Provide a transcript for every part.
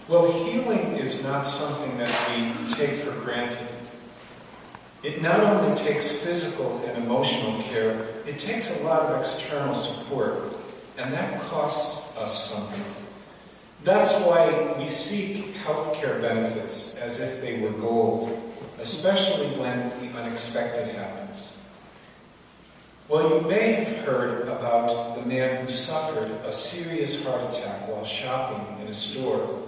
Well, healing is not something that we take for granted. It not only takes physical and emotional care, it takes a lot of external support, and that costs us something. That's why we seek healthcare benefits as if they were gold, especially when the unexpected happens. Well, you may have heard about the man who suffered a serious heart attack while shopping in a store.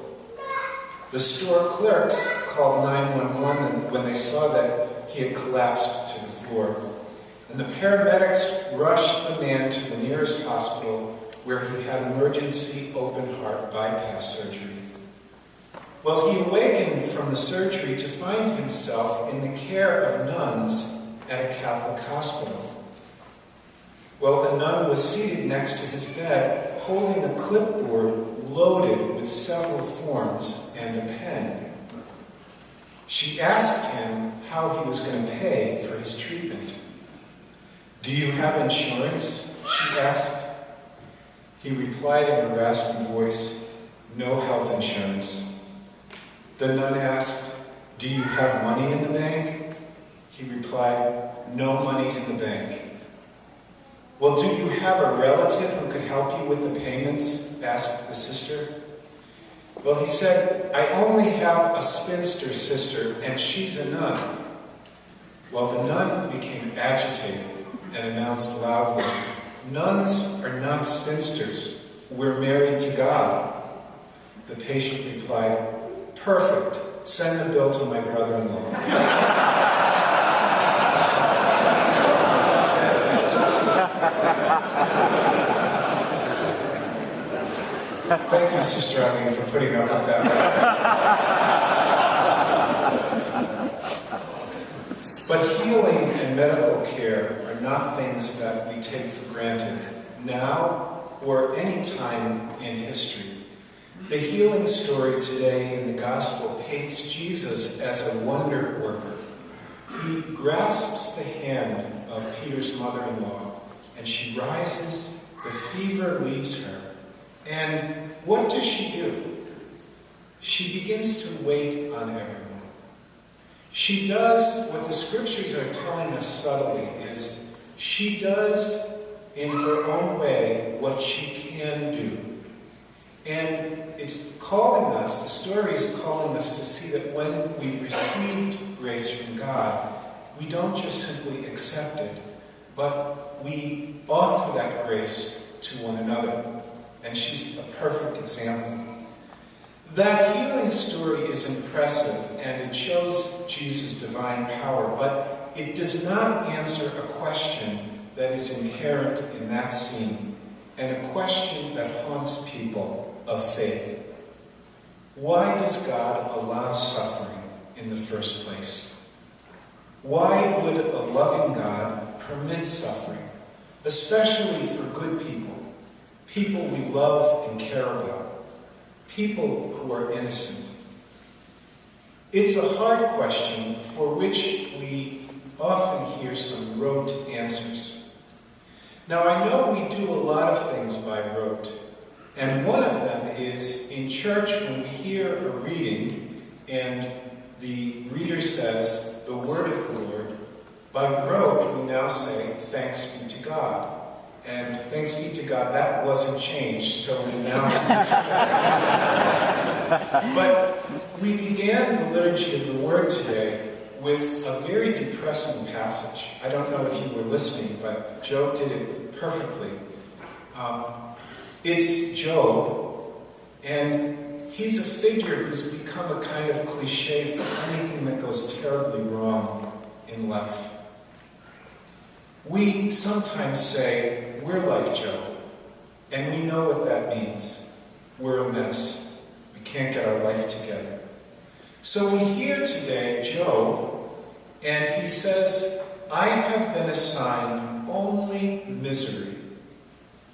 The store clerks called 911 when they saw that he had collapsed to the floor. And the paramedics rushed the man to the nearest hospital where he had emergency open heart bypass surgery. Well, he awakened from the surgery to find himself in the care of nuns at a Catholic hospital. Well, a nun was seated next to his bed, holding a clipboard loaded with several forms and a pen. She asked him how he was going to pay for his treatment. "Do you have insurance?" she asked. He replied in a rasping voice, "No health insurance." The nun asked, "Do you have money in the bank?" He replied, "No money in the bank." "Well, do you have a relative who could help you with the payments?" asked the sister. Well, he said, "I only have a spinster sister, and she's a nun." Well, the nun became agitated and announced loudly, "Nuns are not spinsters. We're married to God." The patient replied, "Perfect. Send the bill to my brother-in-law." Thank you, Sister Eileen, for putting up with that. But healing and medical care are not things that we take for granted now or any time in history. The healing story today in the Gospel paints Jesus as a wonder worker. He grasps the hand of Peter's mother-in-law, and she rises, the fever leaves her. And what does she do? She begins to wait on everyone. She does what the scriptures are telling us subtly is she does in her own way what she can do. And it's calling us, the story is calling us to see that when we've received grace from God, we don't just simply accept it, but we offer that grace to one another. And she's a perfect example. That healing story is impressive, and it shows Jesus' divine power, but it does not answer a question that is inherent in that scene, and a question that haunts people of faith. Why does God allow suffering in the first place? Why would a loving God permit suffering, especially for good people? People we love and care about. People who are innocent. It's a hard question for which we often hear some rote answers. Now, I know we do a lot of things by rote, and one of them is in church when we hear a reading and the reader says, "The word of the Lord," by rote we now say, "Thanks be to God." And thanks be to God, that wasn't changed, so we now But we began the liturgy of the Word today with a very depressing passage. I don't know if you were listening, but Job did it perfectly. It's Job, and he's a figure who's become a kind of cliche for anything that goes terribly wrong in life. We sometimes say, we're like Job, and we know what that means. We're a mess. We can't get our life together. So we hear today Job, and he says, "I have been assigned only misery."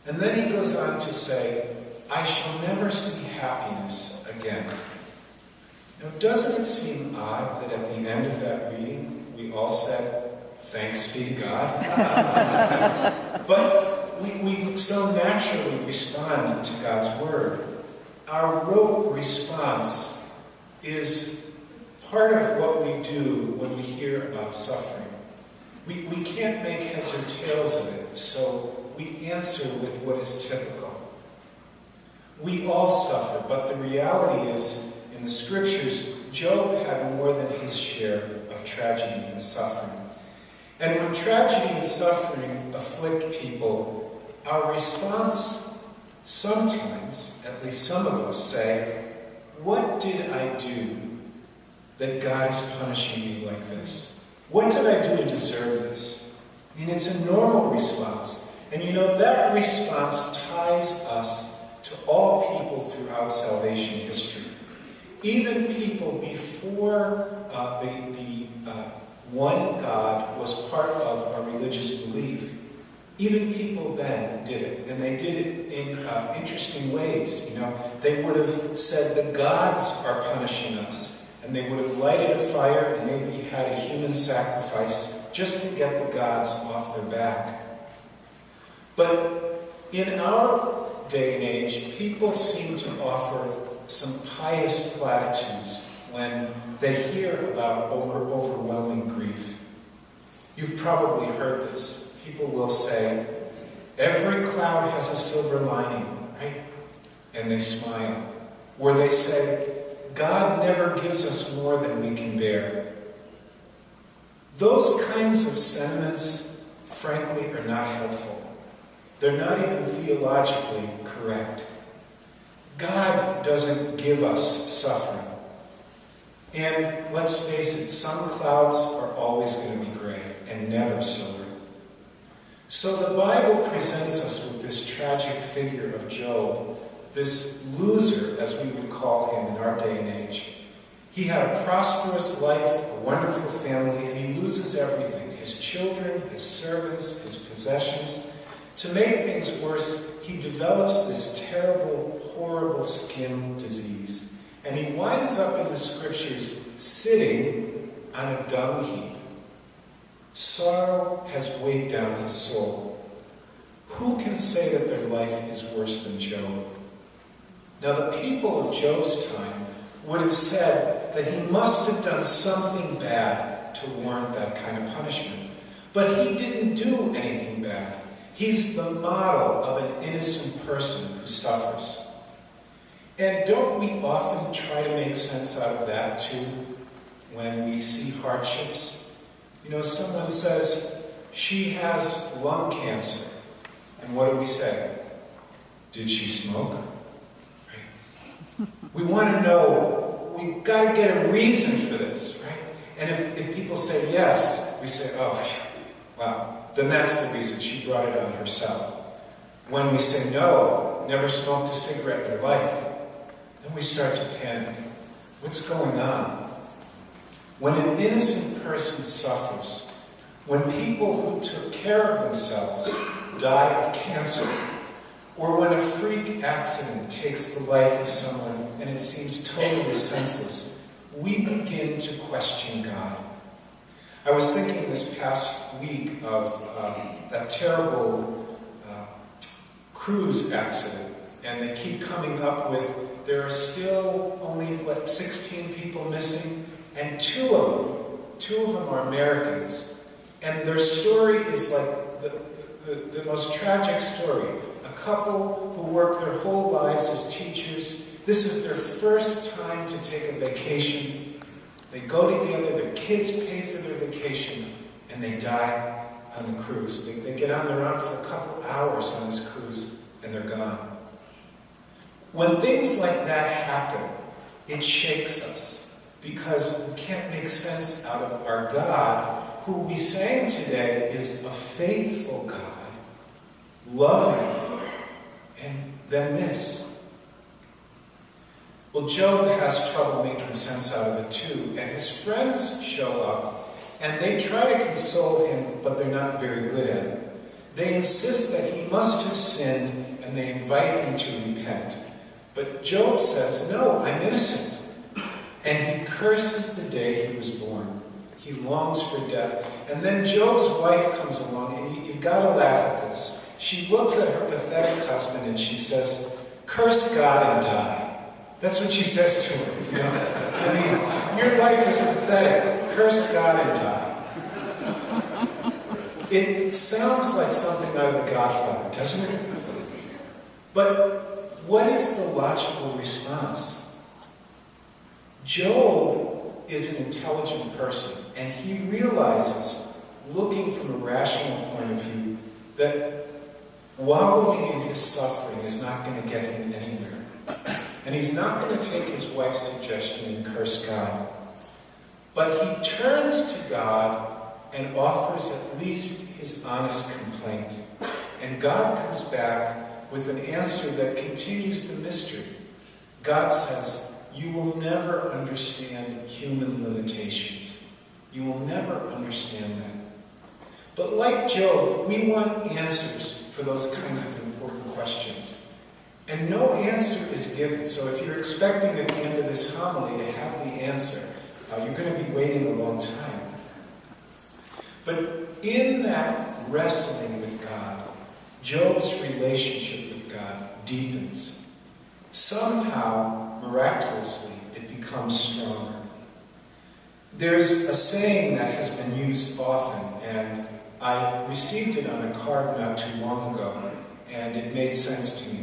And then he goes on to say, "I shall never see happiness again." Now, doesn't it seem odd that at the end of that reading, we all said, "Thanks be to God"? But we so naturally respond to God's word. our rote response is part of what we do when we hear about suffering. We can't make heads or tails of it, so we answer with what is typical. We all suffer, but the reality is, in the scriptures, Job had more than his share of tragedy and suffering. And when tragedy and suffering afflict people, our response sometimes, at least some of us, say, what did I do that God is punishing me like this? What did I do to deserve this? I mean, it's a normal response. And you know, that response ties us to all people throughout salvation history. Even people before the one God was part of our religious belief, even people then did it. And they did it in interesting ways. You know, they would have said the gods are punishing us. And they would have lighted a fire and maybe had a human sacrifice just to get the gods off their back. But in our day and age, people seem to offer some pious platitudes when they hear about overwhelming grief. You've probably heard this. People will say, every cloud has a silver lining, right? And they smile. Or they say, God never gives us more than we can bear. Those kinds of sentiments, frankly, are not helpful. They're not even theologically correct. God doesn't give us suffering. And let's face it, some clouds are always going to be gray and never silver. So the Bible presents us with this tragic figure of Job, this loser, as we would call him in our day and age. He had a prosperous life, a wonderful family, and he loses everything. His children, his servants, his possessions. To make things worse, he develops this terrible, horrible skin disease. And he winds up in the scriptures sitting on a dung heap. Sorrow has weighed down his soul. Who can say that their life is worse than Job? Now, the people of Job's time would have said that he must have done something bad to warrant that kind of punishment. But he didn't do anything bad. He's the model of an innocent person who suffers. And don't we often try to make sense out of that too when we see hardships? You know, someone says, she has lung cancer. And what do we say? Did she smoke? We want to know, we've got to get a reason for this, right? And if people say yes, we say, oh, wow, then that's the reason. She brought it on herself. When we say no, never smoked a cigarette in her life, then we start to panic. What's going on? When an innocent person suffers, when people who took care of themselves die of cancer, or when a freak accident takes the life of someone and it seems totally senseless, we begin to question God. I was thinking this past week of that terrible cruise accident, and they keep coming up with there are still only, 16 people missing, and two of them are Americans. And their story is like the most tragic story. A couple who work their whole lives as teachers. This is their first time to take a vacation. They go together, their kids pay for their vacation, and they die on the cruise. They get on their own for a couple hours on this cruise, and they're gone. When things like that happen, it shakes us, because we can't make sense out of our God, who we sang today is a faithful God, loving, and then this. Well, Job has trouble making sense out of it too, and his friends show up, and they try to console him, but they're not very good at it. They insist that he must have sinned, and they invite him to repent. But Job says, no, I'm innocent. And he curses the day he was born. He longs for death. And then Job's wife comes along, and you've got to laugh at this. She looks at her pathetic husband and she says, curse God and die. That's what she says to him. You know? I mean, your life is pathetic. Curse God and die. It sounds like something out of The Godfather, doesn't it? But what is the logical response? Job is an intelligent person, and he realizes, looking from a rational point of view, that wallowing in his suffering is not going to get him anywhere. And he's not going to take his wife's suggestion and curse God. But he turns to God and offers at least his honest complaint. And God comes back with an answer that continues the mystery. God says, you will never understand human limitations. You will never understand that. But like Job, we want answers for those kinds of important questions. And no answer is given. So if you're expecting at the end of this homily to have the answer, you're going to be waiting a long time. But in that wrestling with God, Job's relationship with God deepens. Somehow, miraculously, it becomes stronger. There's a saying that has been used often, and I received it on a card not too long ago, and it made sense to me.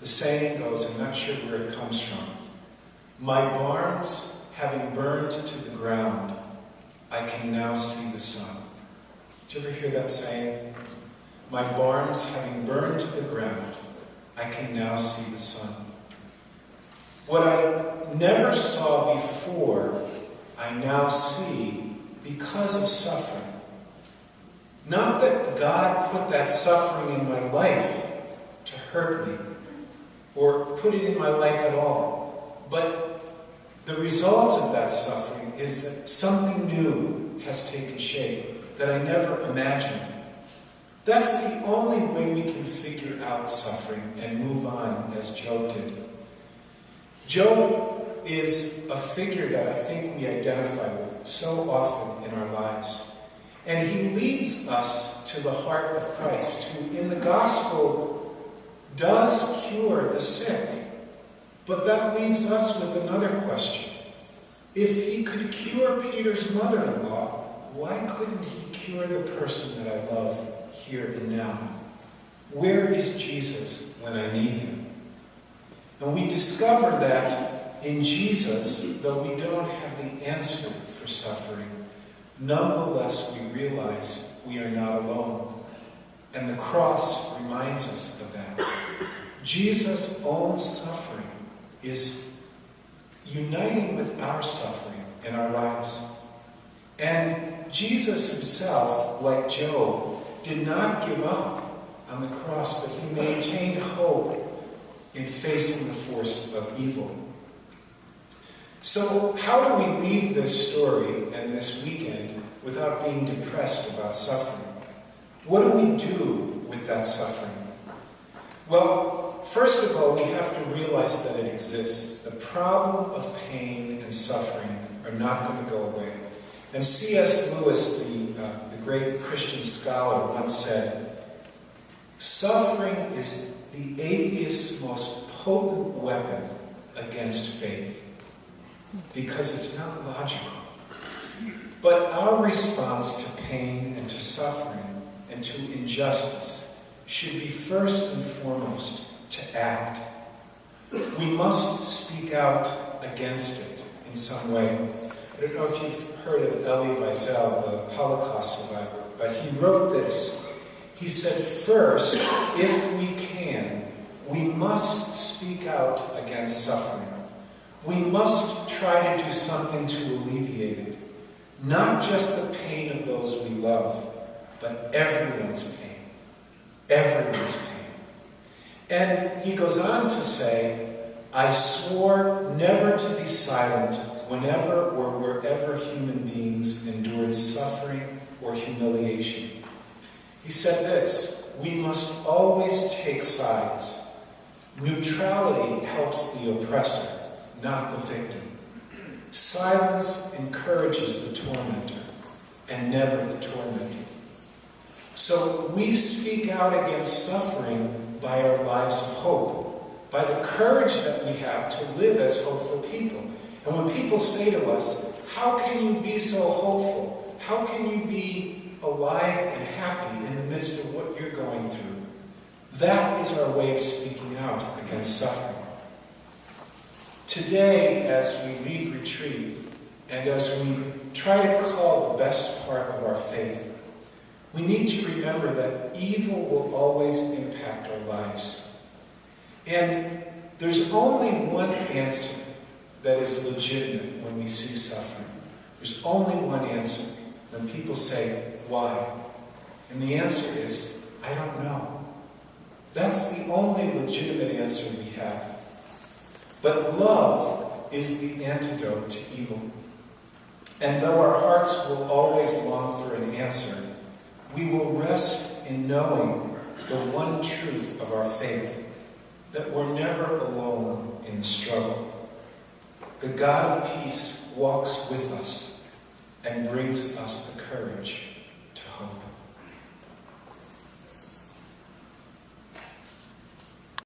The saying goes, I'm not sure where it comes from. My barns having burned to the ground, I can now see the sun. Did you ever hear that saying? My barns having burned to the ground, I can now see the sun. What I never saw before, I now see because of suffering. Not that God put that suffering in my life to hurt me, or put it in my life at all, but the result of that suffering is that something new has taken shape that I never imagined. That's the only way we can figure out suffering and move on as Job did. Job is a figure that I think we identify with so often in our lives. And he leads us to the heart of Christ, who in the gospel does cure the sick. But that leaves us with another question. If he could cure Peter's mother-in-law, why couldn't he cure the person that I love here and now? Where is Jesus when I need him? And we discover that in Jesus, though we don't have the answer for suffering, nonetheless we realize we are not alone. And the cross reminds us of that. Jesus' own suffering is uniting with our suffering in our lives. And Jesus himself, like Job, did not give up on the cross, but he maintained hope in facing the force of evil. So how do we leave this story and this weekend without being depressed about suffering? What do we do with that suffering? Well, first of all, we have to realize that it exists. The problem of pain and suffering are not going to go away. And C.S. Lewis, the great Christian scholar, once said, suffering is the atheist's most potent weapon against faith, because it's not logical. But our response to pain and to suffering and to injustice should be first and foremost to act. We must speak out against it in some way. I don't know if you've heard of Elie Wiesel, the Holocaust survivor, but he wrote this. He said, first, if we can, we must speak out against suffering. We must try to do something to alleviate it. Not just the pain of those we love, but everyone's pain. Everyone's pain. And he goes on to say, I swore never to be silent whenever or wherever human beings endured suffering or humiliation. He said this, we must always take sides. Neutrality helps the oppressor, not the victim. Silence encourages the tormentor, and never the tormented. So we speak out against suffering by our lives of hope. by the courage that we have to live as hopeful people. And when people say to us, how can you be so hopeful? How can you be alive and happy in the midst of what you're going through? That is our way of speaking out against suffering. Today, as we leave retreat, and as we try to call the best part of our faith, we need to remember that evil will always impact our lives. And there's only one answer that is legitimate when we see suffering. There's only one answer when people say, why? And the answer is, I don't know. That's the only legitimate answer we have. But love is the antidote to evil. And though our hearts will always long for an answer, we will rest in knowing the one truth of our faith, that we're never alone in the struggle. The God of peace walks with us and brings us the courage